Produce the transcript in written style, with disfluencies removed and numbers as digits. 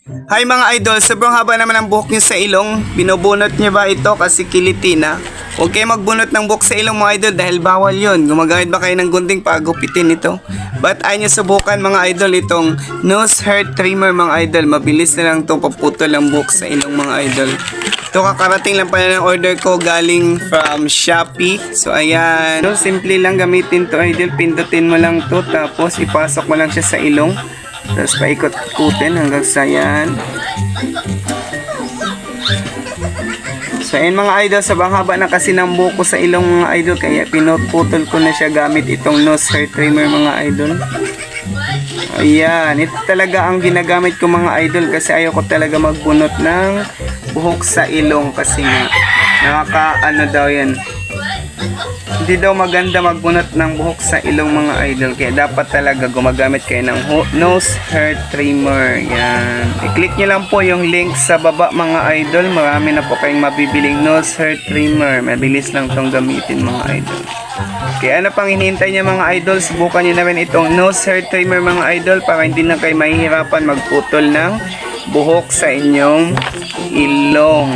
Hi mga idol, sobrang haba naman ang buhok nyo sa ilong. Binubunot nyo ba ito kasi kiliti na? Huwag kayo magbunot ng buhok sa ilong mga idol dahil bawal yun. Gumagamit ba kayo ng gunting para gupitin ito? But ay nyo subukan mga idol itong nose hair trimmer mga idol. Mabilis na lang itong paputol ang buhok sa ilong mga idol. Ito kakarating lang pala ng order ko galing from Shopee. So ayan. So simple lang gamitin to idol. Pindutin mo lang to tapos ipasok mo lang siya sa ilong. Tapos paikot-ikutin hanggang sa yan. So ayan mga idol, sabang haba na kasi ng buhok ko sa ilong mga idol, kaya pinutputol ko na siya gamit itong nose hair trimmer mga idol. Ayan, ito talaga ang ginagamit ko mga idol kasi ayoko talaga magbunot ng buhok sa ilong kasi nga nakaka-ano daw yan. Hindi daw maganda magbunot ng buhok sa ilong mga idol. Kaya dapat talaga gumagamit kayo ng nose hair trimmer. Yan. I-click nyo lang po yung link sa baba mga idol. Marami na po kayong mabibiling nose hair trimmer. Mabilis lang itong gamitin mga idol. Kaya ano pang hinihintay niya mga idol? Subukan nyo na rin itong nose hair trimmer mga idol para hindi na kayo mahihirapan magputol ng buhok sa inyong ilong.